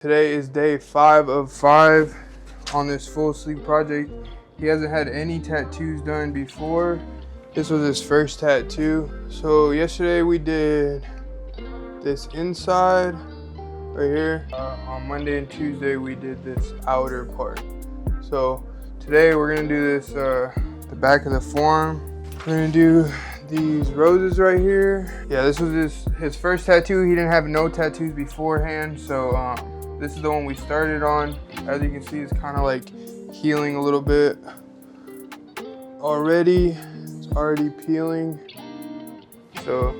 Today is day 5 of 5 on this full sleeve project. He hasn't had any tattoos done before. This was his first tattoo. So yesterday we did this inside right here. On Monday and Tuesday we did this outer part. So today we're gonna do this, the back of the forearm. We're gonna do these roses right here. Yeah, this was his first tattoo. He didn't have no tattoos beforehand, so this is the one we started on. As you can see, it's kind of like healing a little bit already. It's already peeling. So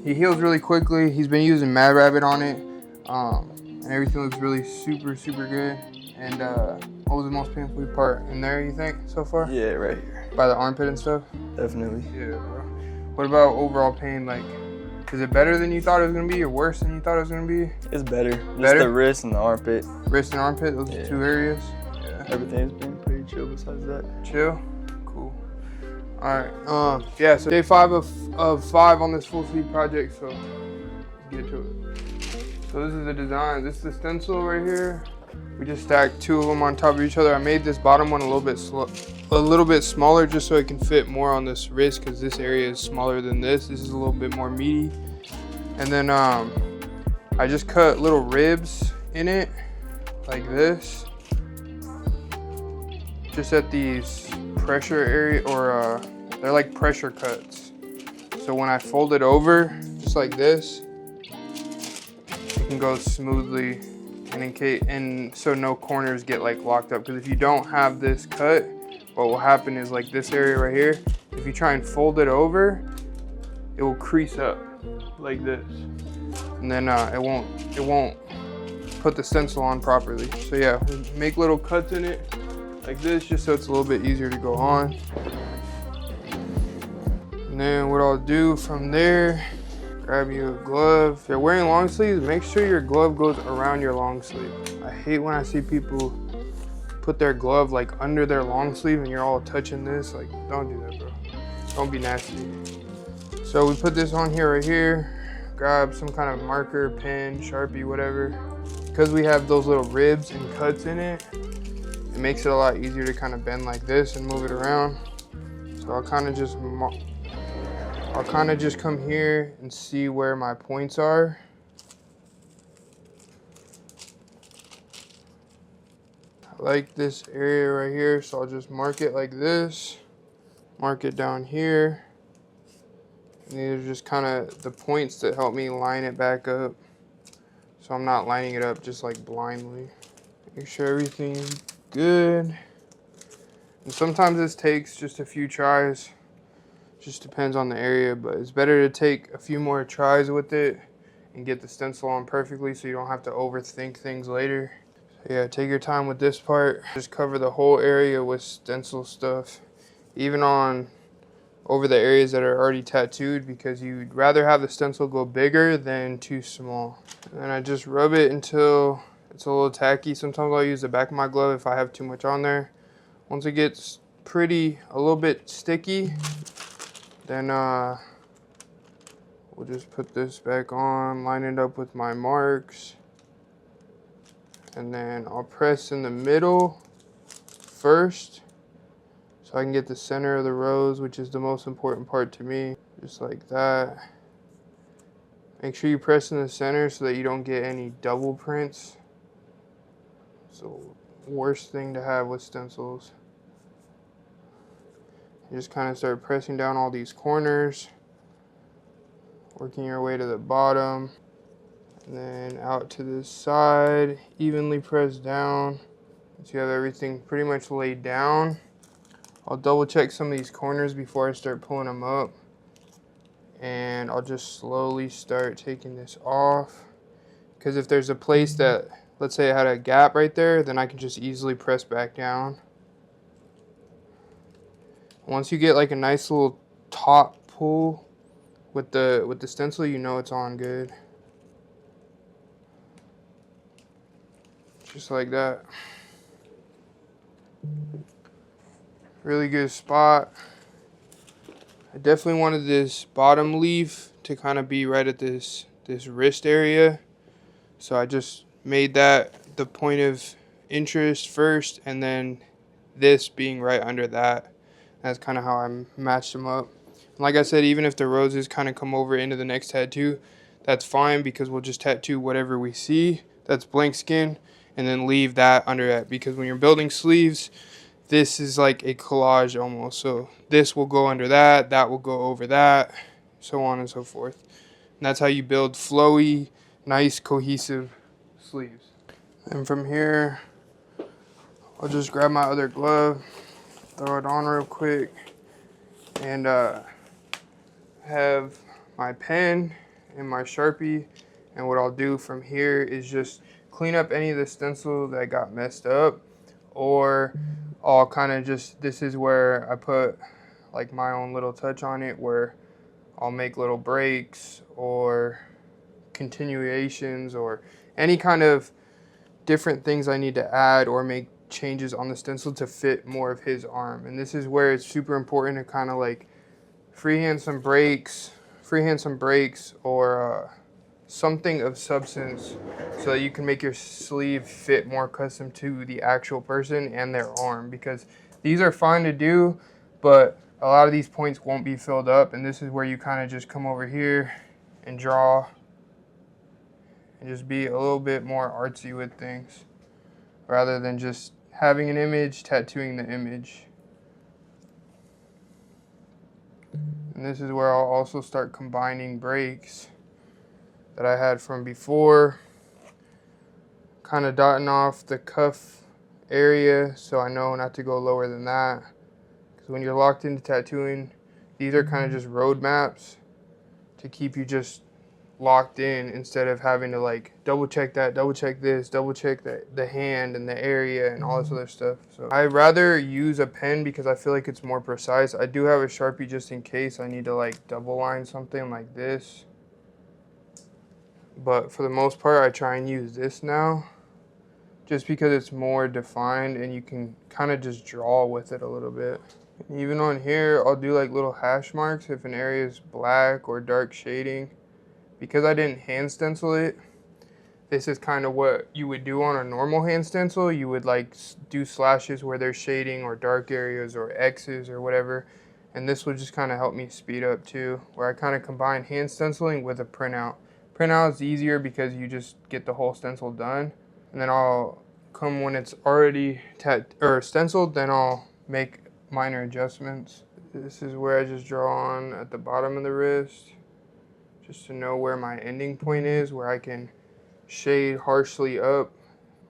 he heals really quickly. He's been using Mad Rabbit on it, and everything looks really super good. And what was the most painful part in there, you think, so far? Yeah, right here. By the armpit and stuff? Definitely. Yeah, bro. What about overall pain? Like, is it better than you thought it was gonna be, or worse than you thought it was gonna be? It's better. Just Better? the wrist and the armpit. Wrist and armpit, those are two areas? Yeah. Everything's been pretty chill besides that. Chill? Cool. Alright, yeah, so day 5 of 5 on this full sleeve project, so let's get to it. So this is the design. This is the stencil right here. We just stacked 2 of them on top of each other. I made this bottom one a little bit smaller just so it can fit more on this wrist, because this area is smaller than this. This is a little bit more meaty. And then I just cut little ribs in it like this, just at these pressure area, or they're like pressure cuts. So when I fold it over just like this, it can go smoothly, and so no corners get like locked up. Because if you don't have this cut, what will happen is, like this area right here, if you try and fold it over, it will crease up like this, and then it won't put the stencil on properly. So yeah, we make little cuts in it like this, just so it's a little bit easier to go on. And then what I'll do from there, grab you a glove. If you're wearing long sleeves, make sure your glove goes around your long sleeve. I hate when I see people put their glove like under their long sleeve and you're all touching this. Like, don't do that, bro. Don't be nasty. So we put this on here right here. Grab some kind of marker, pen, Sharpie, whatever. Because we have those little ribs and cuts in it, it makes it a lot easier to kind of bend like this and move it around. So I'll kind of just come here and see where my points are. I like this area right here, so I'll just mark it like this. Mark it down here. And these are just kind of the points that help me line it back up, so I'm not lining it up just like blindly. Make sure everything's good. And sometimes this takes just a few tries. Just depends on the area, but it's better to take a few more tries with it and get the stencil on perfectly so you don't have to overthink things later. So yeah, take your time with this part. Just cover the whole area with stencil stuff, even on over the areas that are already tattooed, because you'd rather have the stencil go bigger than too small. And then I just rub it until it's a little tacky. Sometimes I'll use the back of my glove if I have too much on there. Once it gets a little bit sticky, then we'll just put this back on, line it up with my marks, and then I'll press in the middle first so I can get the center of the rose, which is the most important part to me, just like that. Make sure you press in the center so that you don't get any double prints. It's the worst thing to have with stencils. You just kind of start pressing down all these corners, working your way to the bottom, and then out to this side, evenly press down. Once you have everything pretty much laid down, I'll double check some of these corners before I start pulling them up, and I'll just slowly start taking this off, because if there's a place that, let's say I had a gap right there, then I can just easily press back down. Once you get like a nice little top pull with the stencil, you know it's on good. Just like that. Really good spot. I definitely wanted this bottom leaf to kind of be right at this wrist area. So I just made that the point of interest first, and then this being right under that. That's kind of how I matched them up. And like I said, even if the roses kind of come over into the next tattoo, that's fine, because we'll just tattoo whatever we see that's blank skin and then leave that under it, because when you're building sleeves, this is like a collage almost. So this will go under that, that will go over that, so on and so forth. And that's how you build flowy, nice, cohesive sleeves. And from here, I'll just grab my other glove, throw it on real quick, and have my pen and my Sharpie. And what I'll do from here is just clean up any of the stencil that got messed up, or I'll kind of just, this is where I put like my own little touch on it, where I'll make little breaks or continuations or any kind of different things I need to add or make changes on the stencil to fit more of his arm. And this is where it's super important to kind of like freehand some breaks or something of substance, so that you can make your sleeve fit more custom to the actual person and their arm, because these are fine to do, but a lot of these points won't be filled up. And this is where you kind of just come over here and draw and just be a little bit more artsy with things, rather than just having an image, tattooing the image. And this is where I'll also start combining breaks that I had from before, kind of dotting off the cuff area so I know not to go lower than that. Because when you're locked into tattooing, these are kind of just road maps to keep you just locked in, instead of having to like double check that, double check this, double check the hand and the area and all this other stuff. So I'd rather use a pen because I feel like it's more precise. I do have a Sharpie just in case I need to like double line something like this, but for the most part I try and use this now, just because it's more defined and you can kind of just draw with it a little bit. And even on here, I'll do like little hash marks if an area is black or dark shading. Because I didn't hand stencil it, this is kind of what you would do on a normal hand stencil. You would like do slashes where there's shading or dark areas or X's or whatever. And this would just kind of help me speed up too, where I kind of combine hand stenciling with a printout. Printout is easier because you just get the whole stencil done. And then I'll come when it's already stenciled, then I'll make minor adjustments. This is where I just draw on at the bottom of the wrist, just to know where my ending point is, where I can shade harshly up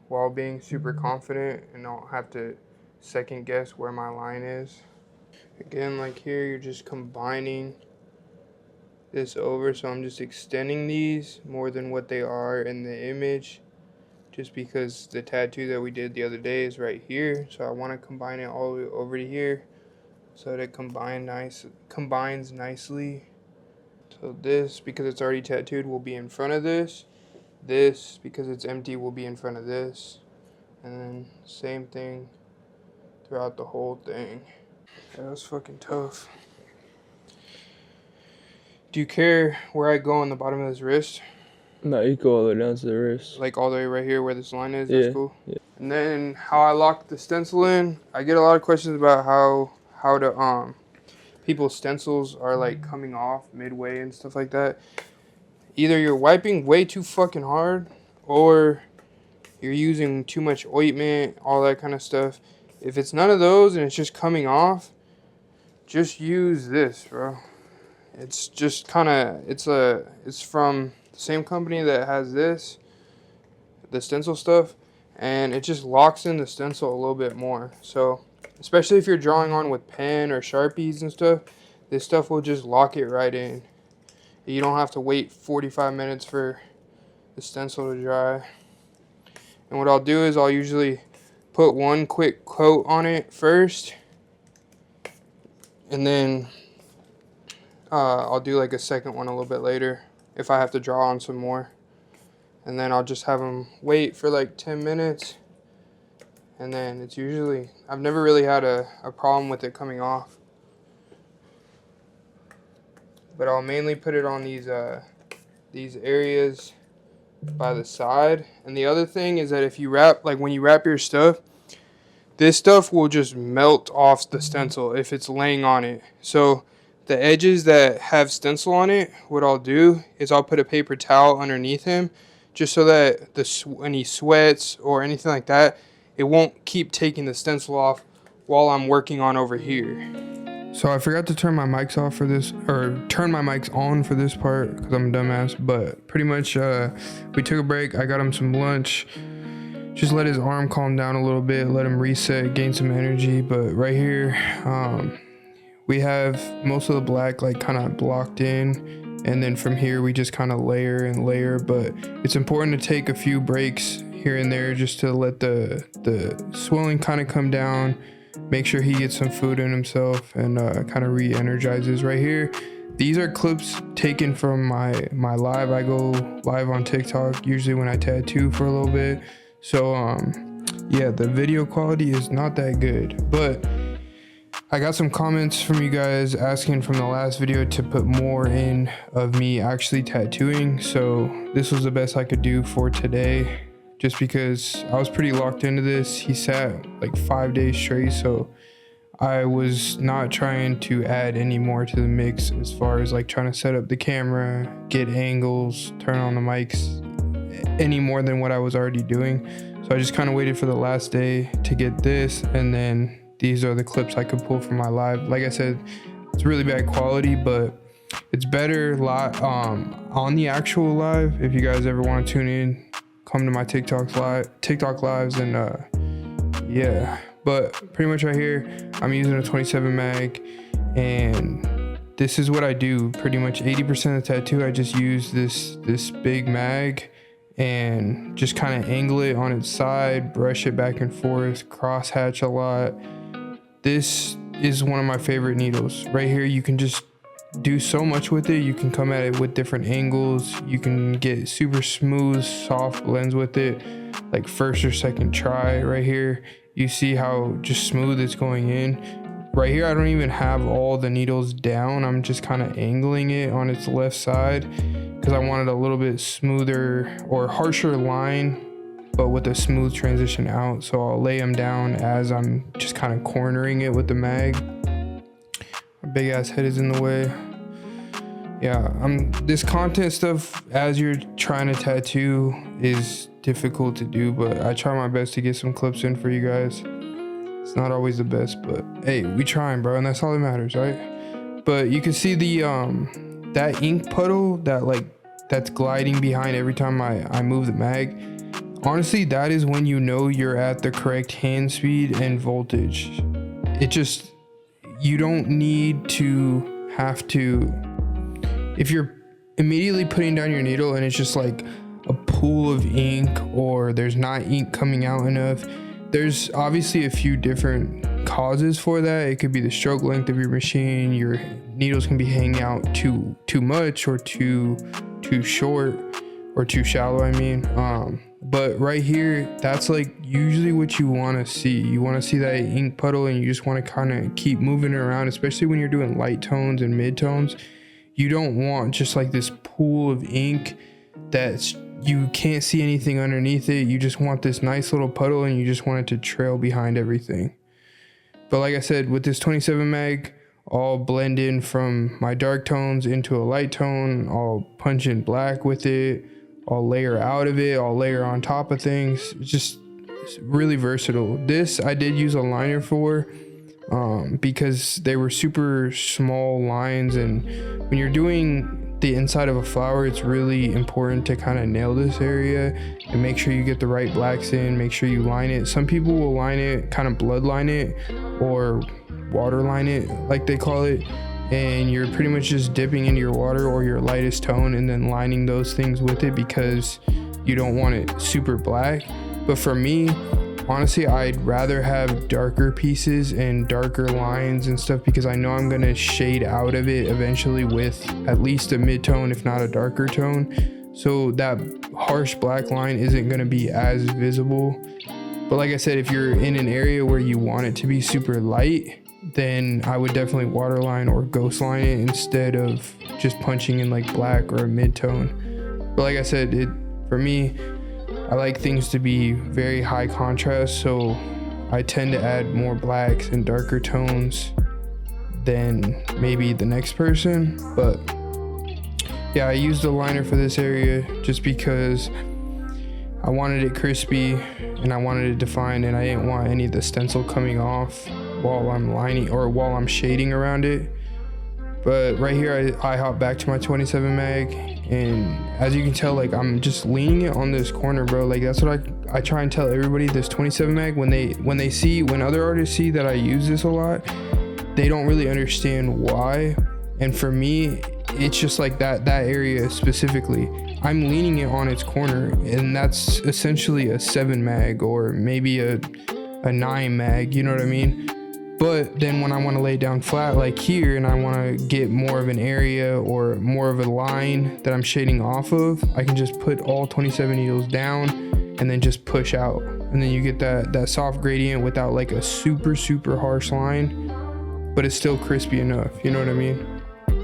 while being super confident and don't have to second guess where my line is. Again, like here, you're just combining this over, so I'm just extending these more than what they are in the image, just because the tattoo that we did the other day is right here, so I want to combine it all the way over to here so that it combines nicely. So this, because it's already tattooed, will be in front of this. This, because it's empty, will be in front of this. And then same thing throughout the whole thing. That was fucking tough. Do you care where I go on the bottom of this wrist? No, you go all the way down to the wrist. Like all the way right here where this line is? Yeah. That's cool. Yeah. And then how I lock the stencil in. I get a lot of questions about how to people's stencils are like coming off midway and stuff like that. Either you're wiping way too fucking hard, or you're using too much ointment, all that kind of stuff. If it's none of those and it's just coming off, just use this, bro. It's just kind of, it's from the same company that has this, the stencil stuff, and it just locks in the stencil a little bit more. So especially if you're drawing on with pen or Sharpies and stuff, this stuff will just lock it right in. You don't have to wait 45 minutes for the stencil to dry. And what I'll do is I'll usually put one quick coat on it first, and then I'll do like a second one a little bit later if I have to draw on some more. And then I'll just have them wait for like 10 minutes. And then it's usually, I've never really had a problem with it coming off. But I'll mainly put it on these areas by the side. And the other thing is that if you wrap, like when you wrap your stuff, this stuff will just melt off the stencil if it's laying on it. So the edges that have stencil on it, what I'll do is I'll put a paper towel underneath him just so that any sweats or anything like that, it won't keep taking the stencil off while I'm working on over here. So I forgot to turn my mics off for this, or turn my mics on for this part because I'm a dumbass. But pretty much we took a break. I got him some lunch. Just let his arm calm down a little bit, let him reset, gain some energy. But right here, we have most of the black like kind of blocked in. And then from here, we just kind of layer and layer. But it's important to take a few breaks here and there just to let the swelling kind of come down. Make sure he gets some food in himself and kind of re-energizes. Right here, these are clips taken from my live. I go live on TikTok usually when I tattoo for a little bit. So yeah, the video quality is not that good, but I got some comments from you guys asking from the last video to put more in of me actually tattooing. So this was the best I could do for today, just because I was pretty locked into this. He sat like 5 days straight, so I was not trying to add any more to the mix as far as like trying to set up the camera, get angles, turn on the mics, any more than what I was already doing. So I just kind of waited for the last day to get this, and then these are the clips I could pull from my live. Like I said, it's really bad quality, but it's better on the actual live. If you guys ever want to tune in, come to my TikTok lives, and yeah. But pretty much right here, I'm using a 27 mag, and this is what I do. Pretty much 80% of the tattoo, I just use this big mag and just kind of angle it on its side, brush it back and forth, cross hatch a lot. This is one of my favorite needles. Right here, you can just do so much with it. You can come at it with different angles. You can get super smooth, soft blends with it, like first or second try. Right here, you see how just smooth it's going in. Right here, I don't even have all the needles down. I'm just kind of angling it on its left side because I wanted a little bit smoother or harsher line, but with a smooth transition out. So I'll lay them down as I'm just kind of cornering it with the mag. My big ass head is in the way. Yeah, this content stuff as you're trying to tattoo is difficult to do, but I try my best to get some clips in for you guys. It's not always the best, but hey, we trying, bro, and that's all that matters, right? But you can see the that ink puddle that's gliding behind every time I move the mag. Honestly, that is when you know you're at the correct hand speed and voltage. You don't need to have to, if you're immediately putting down your needle and it's just like a pool of ink, or there's not ink coming out enough, there's obviously a few different causes for that. It could be the stroke length of your machine. Your needles can be hanging out too much, or too short, or too shallow, I mean. But right here, that's like usually what you want to see. You want to see that ink puddle, and you just want to kind of keep moving it around, especially when you're doing light tones and mid tones. You don't want just like this pool of ink that's you can't see anything underneath it. You just want this nice little puddle, and you just want it to trail behind everything. But like I said, with this 27 mag, I'll blend in from my dark tones into a light tone. I'll punch in black with it. I'll layer out of it. I'll layer on top of things. It's really versatile. This I did use a liner for because they were super small lines, and when you're doing the inside of a flower, it's really important to kind of nail this area and make sure you get the right blacks in. Make sure you line it. Some people will line it, kind of blood line it, or water line it like they call it, and you're pretty much just dipping into your water or your lightest tone and then lining those things with it because you don't want it super black. But for me, honestly, I'd rather have darker pieces and darker lines and stuff because I know I'm gonna shade out of it eventually with at least a mid-tone, if not a darker tone. So that harsh black line isn't gonna be as visible. But like I said, if you're in an area where you want it to be super light, then I would definitely waterline or ghost line it instead of just punching in like black or a mid-tone. But like I said, For me, I like things to be very high contrast, so I tend to add more blacks and darker tones than maybe the next person. But yeah, I used a liner for this area just because I wanted it crispy and I wanted it defined, and I didn't want any of the stencil coming off while I'm lining or while I'm shading around it. But right here, I hop back to my 27 mag, and as you can tell, like, I'm just leaning it on this corner, bro. Like, that's what I try and tell everybody. This 27 mag, when other artists see that I use this a lot, they don't really understand why. And for me, it's just like that area specifically, I'm leaning it on its corner, and that's essentially a 7 mag or maybe a 9 mag, you know what I mean? But then when I want to lay down flat like here, and I want to get more of an area or more of a line that I'm shading off of, I can just put all 27 needles down and then just push out, and then you get that soft gradient without like a super harsh line, but it's still crispy enough, you know what I mean?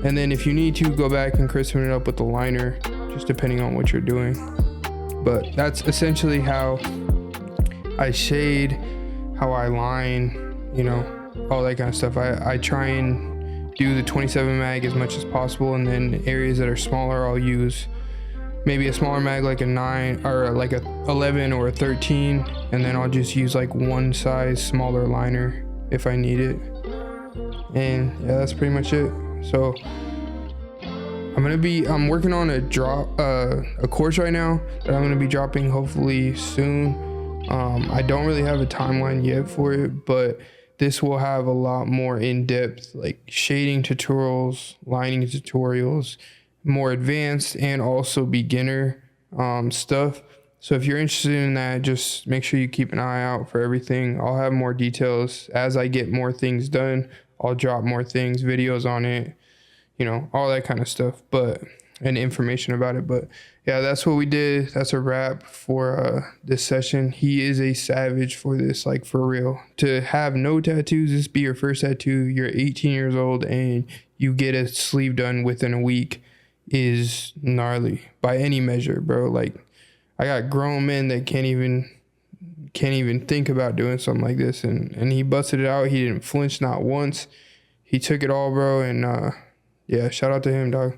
And then if you need to, go back and crispen it up with the liner, just depending on what you're doing. But that's essentially how I shade, how I line, you know, all that kind of stuff. I try and do the 27 mag as much as possible, and then areas that are smaller, I'll use maybe a smaller mag like a 9 or like a 11 or a 13, and then I'll just use like one size smaller liner if I need it. And yeah, that's pretty much it. So I'm working on a course right now that I'm gonna be dropping hopefully soon. I don't really have a timeline yet for it, but this will have a lot more in-depth like shading tutorials, lining tutorials, more advanced and also beginner stuff. So if you're interested in that, just make sure you keep an eye out for everything. I'll have more details as I get more things done. I'll drop more things, videos on it, you know, all that kind of stuff, and information about it. But yeah, that's what we did. That's a wrap for this session. He is a savage for this, like, for real. To have no tattoos, this be your first tattoo, you're 18 years old, and you get a sleeve done within a week is gnarly by any measure, bro. Like, I got grown men that can't even think about doing something like this, and he busted it out. He didn't flinch not once. He took it all, bro, and yeah, shout out to him, dog.